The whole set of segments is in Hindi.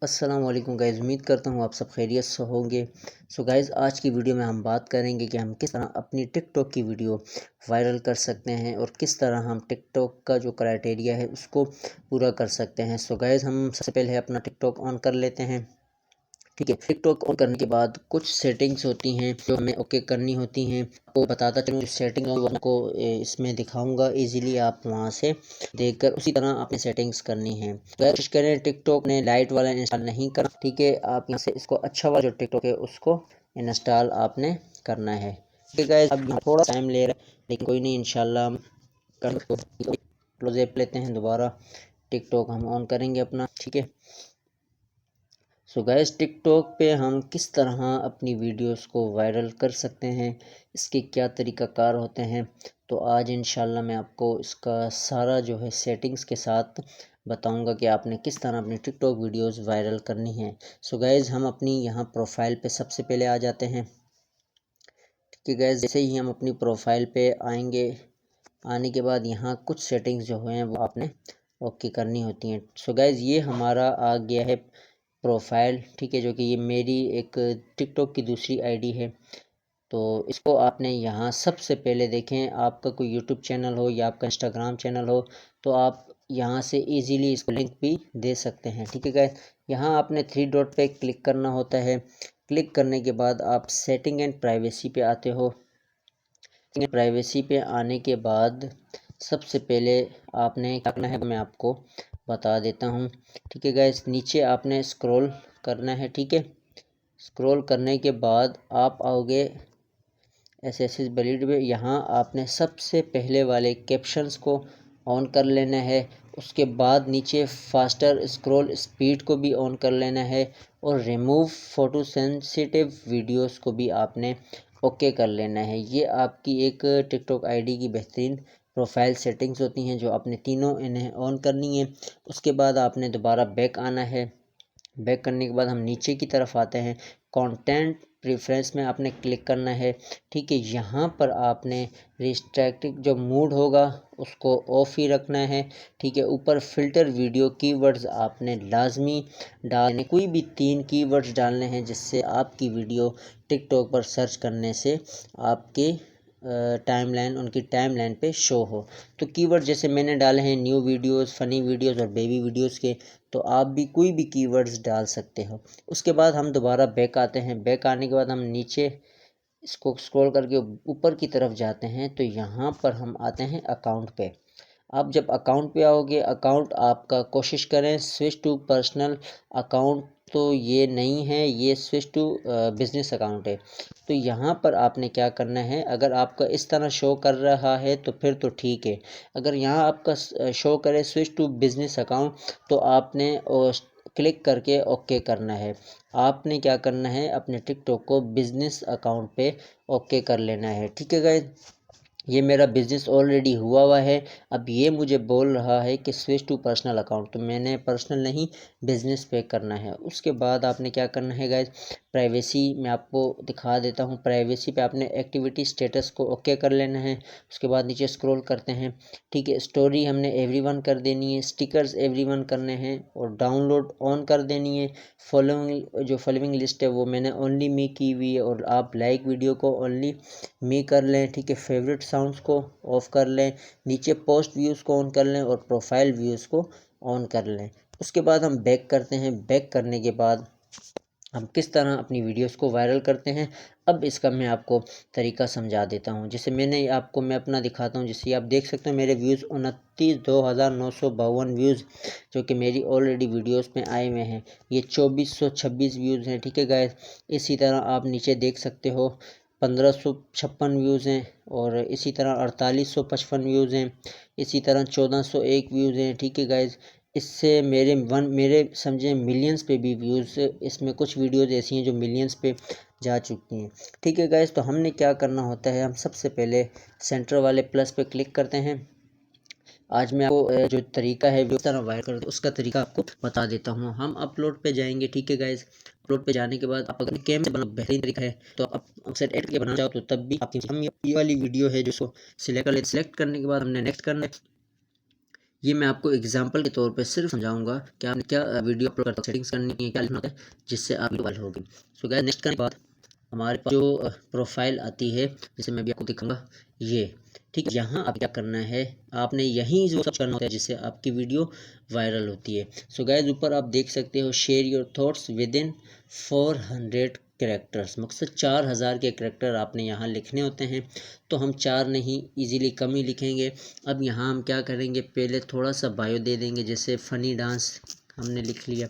अस्सलाम वालेकुम गाइज़, उम्मीद करता हूँ आप सब खैरियत से होंगे। सो गाइज़, आज की वीडियो में हम बात करेंगे कि हम किस तरह अपनी टिकटॉक की वीडियो वायरल कर सकते हैं और किस तरह हम टिकटॉक का जो क्राइटेरिया है उसको पूरा कर सकते हैं। सो गाइज़, हम सबसे पहले अपना टिकटॉक ऑन कर लेते हैं। ठीक है, टिकटॉक ऑन करने के बाद कुछ सेटिंग्स होती हैं जो हमें ओके करनी होती हैं। आपको बताता चलूँ, सेटिंग आपको इसमें दिखाऊंगा, इजीली आप वहां से देखकर उसी तरह आपने सेटिंग्स करनी है। तो कोशिश करें टिकटॉक ने लाइट वाला इंस्टॉल नहीं करना। ठीक है, आप यहाँ से इसको अच्छा वाला जो टिकटॉक है उसको इंस्टॉल आपने करना है। ठीक है गाइस, अब थोड़ा टाइम ले रहा है लेकिन कोई नहीं, इंशाल्लाह हम कर क्लोज ऐप लेते हैं, दोबारा टिकटॉक हम ऑन करेंगे अपना। ठीक है, सो गाइस, टिकटॉक पे हम किस तरह अपनी वीडियोस को वायरल कर सकते हैं, इसके क्या तरीक़ाकार होते हैं, तो आज इंशाल्लाह मैं आपको इसका सारा जो है सेटिंग्स के साथ बताऊंगा कि आपने किस तरह अपनी टिकटॉक वीडियोस वायरल करनी है। सो गाइस, हम अपनी यहाँ प्रोफाइल पे सबसे पहले आ जाते हैं। ठीक है गाइस, जैसे ही हम अपनी प्रोफाइल पे आएंगे, आने के बाद यहाँ कुछ सेटिंग्स जो हैं वो आपने ओके करनी होती हैं। सो गाइस, ये हमारा आ गया है प्रोफाइल। ठीक है, जो कि ये मेरी एक टिकटॉक की दूसरी आईडी है। तो इसको आपने यहाँ सबसे पहले देखें, आपका कोई यूट्यूब चैनल हो या आपका इंस्टाग्राम चैनल हो तो आप यहाँ से इजीली इसको लिंक भी दे सकते हैं। ठीक है गाइस, यहाँ आपने थ्री डॉट पे क्लिक करना होता है। क्लिक करने के बाद आप सेटिंग एंड प्राइवेसी पे आते हो। प्राइवेसी पे आने के बाद सबसे पहले आपने क्या करना है मैं आपको बता देता हूँ। ठीक है गाइस, नीचे आपने स्क्रॉल करना है। ठीक है, स्क्रॉल करने के बाद आप आओगे एसएसएस वैलिड में। यहाँ आपने सबसे पहले वाले कैप्शंस को ऑन कर लेना है। उसके बाद नीचे फास्टर स्क्रॉल स्पीड को भी ऑन कर लेना है और रिमूव फोटो सेंसिटिव वीडियोस को भी आपने ओके कर लेना है। ये आपकी एक टिकटॉक आईडी की बेहतरीन प्रोफाइल सेटिंग्स होती हैं जो आपने तीनों इन्हें ऑन करनी है। उसके बाद आपने दोबारा बैक आना है। बैक करने के बाद हम नीचे की तरफ आते हैं, कंटेंट प्रेफरेंस में आपने क्लिक करना है। ठीक है, यहाँ पर आपने रिस्ट्रिक्टेड जो मूड होगा उसको ऑफ ही रखना है। ठीक है, ऊपर फिल्टर वीडियो कीवर्ड्स आपने लाजमी डालने, कोई भी 3 कीवर्ड्स डालने हैं जिससे आपकी वीडियो टिकटॉक पर सर्च करने से आपके टाइमलाइन, उनकी टाइमलाइन पे शो हो। तो कीवर्ड जैसे मैंने डाले हैं न्यू वीडियोस, फ़नी वीडियोस और बेबी वीडियोस के, तो आप भी कोई भी कीवर्ड्स डाल सकते हो। उसके बाद हम दोबारा बैक आते हैं। बैक आने के बाद हम नीचे इसको स्क्रॉल करके ऊपर की तरफ जाते हैं तो यहाँ पर हम आते हैं अकाउंट पे। आप जब अकाउंट पे आओगे, अकाउंट आपका कोशिश करें स्विच टू पर्सनल अकाउंट, तो ये नहीं है, ये स्विच टू बिज़नेस अकाउंट है। तो यहाँ पर आपने क्या करना है, अगर आपका इस तरह शो कर रहा है तो फिर तो ठीक है। अगर यहाँ आपका शो करे स्विच टू बिज़नेस अकाउंट तो आपने क्लिक करके ओके करना है। आपने क्या करना है, अपने टिकटॉक को बिज़नेस अकाउंट पे ओके कर लेना है। ठीक है गाइस, ये मेरा बिज़नेस ऑलरेडी हुआ है। अब ये मुझे बोल रहा है कि स्विच टू पर्सनल अकाउंट, तो मैंने पर्सनल नहीं बिज़नेस पे करना है। उसके बाद आपने क्या करना है गाइस, प्राइवेसी मैं आपको दिखा देता हूँ। प्राइवेसी पे आपने एक्टिविटी स्टेटस को ओके कर लेना है। उसके बाद नीचे स्क्रॉल करते हैं। ठीक है, स्टोरी हमने एवरीवन कर देनी है, स्टिकर्स एवरीवन करने हैं और डाउनलोड ऑन कर देनी है। फॉलोइंग जो फॉलोइंग लिस्ट है वो मैंने ओनली मी की हुई है और आप लाइक वीडियो को ओनली मी कर लें। ठीक है, फेवरेट साउंड्स को ऑफ कर लें, नीचे पोस्ट व्यूज़ को ऑन कर लें और प्रोफाइल व्यूज़ को ऑन कर लें। उसके बाद हम बैक करते हैं। बैक करने के बाद हम किस तरह अपनी वीडियोस को वायरल करते हैं, अब इसका मैं आपको तरीका समझा देता हूं। जैसे मैं अपना दिखाता हूं। जैसे आप देख सकते हैं मेरे व्यूज़ 29,952 व्यूज़ जो कि मेरी ऑलरेडी वीडियोस में आए हुए हैं। ये 2426 व्यूज़ हैं। ठीक है गाइस, इसी तरह आप नीचे देख सकते हो 1556 व्यूज़ हैं और इसी तरह 4855 व्यूज़ हैं, इसी तरह 1401 व्यूज़ हैं। ठीक है गाइस, इससे मेरे समझे मिलियंस पे भी व्यूज़, इसमें कुछ वीडियोज़ ऐसी हैं जो मिलियंस पे जा चुकी हैं। ठीक है गाइस, तो हमने क्या करना होता है, हम सबसे पहले सेंटर वाले प्लस पे क्लिक करते हैं। आज मैं आपको जो तरीका है किस तरह वायरल कर उसका तरीका आपको बता देता हूँ। हम अपलोड पे जाएंगे। ठीक है गाइस, अपलोड पे जाने के बाद आप अगर कैम से बनाना बेहतरीन तरीका है तो आप अक्सर एड के बनाना चाहो तो तब भी हम ये वाली वीडियो है जो सिलेक्ट कर ले। सिलेक्ट करने के बाद हमने नेक्स्ट करना है। ये मैं आपको एग्जांपल के तौर पे सिर्फ समझाऊंगा कि आपने क्या वीडियो अपलोड करते सेटिंग्स करनी है, क्या लिखना होता है जिससे आप वीडियो वायरल होगी। सो गाइस नेक्स्ट करने के बाद हमारे पास जो प्रोफाइल आती है, जैसे मैं भी आपको दिखाऊंगा ये, ठीक है। यहाँ आप क्या करना है, आपने यहीं जो सर्च करना होता है जिससे आपकी वीडियो वायरल होती है। सो गाइस ऊपर आप देख सकते हो share your thoughts with in 400 characters, मकसद 4000 के कैरेक्टर आपने यहाँ लिखने होते हैं। तो हम 4 नहीं, इजीली कम ही लिखेंगे। अब यहाँ हम क्या करेंगे, पहले थोड़ा सा बायो दे देंगे, जैसे फ़नी डांस हमने लिख लिया।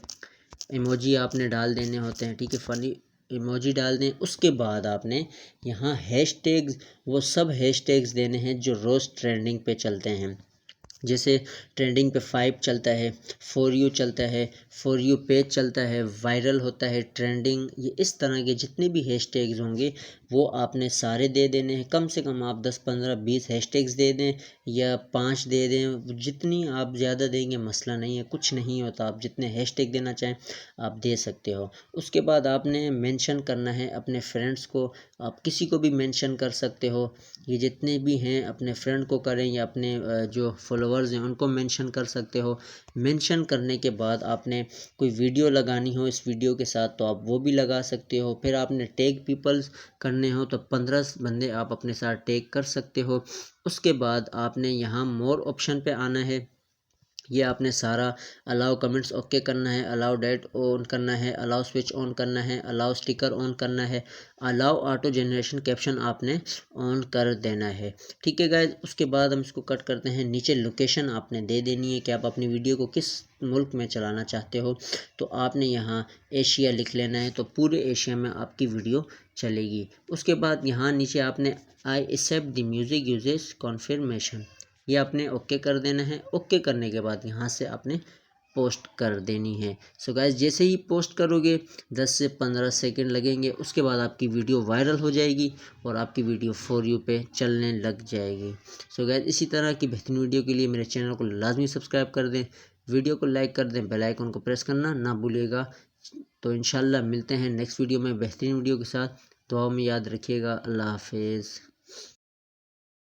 इमोजी आपने डाल देने होते हैं, ठीक है, फ़नी इमोजी डाल दें। उसके बाद आपने यहाँ हैशटैग्स, वो सब हैशटैग्स देने हैं जो रोज़ ट्रेंडिंग पे चलते हैं। जैसे ट्रेंडिंग पे 5 चलता है, फॉर यू चलता है, फॉर यू पेज चलता है, वायरल होता है, ट्रेंडिंग, ये इस तरह के जितने भी हैशटैग्स होंगे वो आपने सारे दे देने हैं। कम से कम आप 10 15 20 हैशटैग्स दे दें या 5 दे दें, जितनी आप ज़्यादा देंगे मसला नहीं है, कुछ नहीं होता। आप जितने हैशटैग देना चाहें आप दे सकते हो। उसके बाद आपने मेंशन करना है अपने फ्रेंड्स को, आप किसी को भी मेंशन कर सकते हो। ये जितने भी हैं अपने फ्रेंड को करें या अपने जो फॉलोअर्स हैं उनको मेंशन कर सकते हो। मेंशन करने के बाद आपने कोई वीडियो लगानी हो इस वीडियो के साथ तो आप वो भी लगा सकते हो। फिर आपने टैग पीपल्स करने हो तो 15 बंदे आप अपने साथ टैग कर सकते हो। उसके बाद आपने यहाँ मोर ऑप्शन पे आना है। ये आपने सारा अलाउ कमेंट्स ओके करना है, अलाउ डेट ऑन करना है, अलाउ स्विच ऑन करना है, अलाउ स्टिकर ऑन करना है, अलाउ ऑटो जनरेशन कैप्शन आपने ऑन कर देना है, ठीक है गाइज। उसके बाद हम इसको कट करते हैं। नीचे लोकेशन आपने दे देनी है कि आप अपनी वीडियो को किस मुल्क में चलाना चाहते हो। तो आपने यहाँ एशिया लिख लेना है, तो पूरे एशिया में आपकी वीडियो चलेगी। उसके बाद यहाँ नीचे आपने I accept the music uses confirmation, ये आपने ओके कर देना है। ओके करने के बाद यहाँ से आपने पोस्ट कर देनी है। सो गाइस जैसे ही पोस्ट करोगे 10 से 15 सेकंड लगेंगे, उसके बाद आपकी वीडियो वायरल हो जाएगी और आपकी वीडियो फॉर यू पे चलने लग जाएगी। सो गाइस इसी तरह की बेहतरीन वीडियो के लिए मेरे चैनल को लाजमी सब्सक्राइब कर दें, वीडियो को लाइक कर दें, बेल आइकन को प्रेस करना ना भूलिएगा। तो इंशाल्लाह मिलते हैं नेक्स्ट वीडियो में बेहतरीन वीडियो के साथ। दुआ में याद रखिएगा। अल्लाह हाफिज़।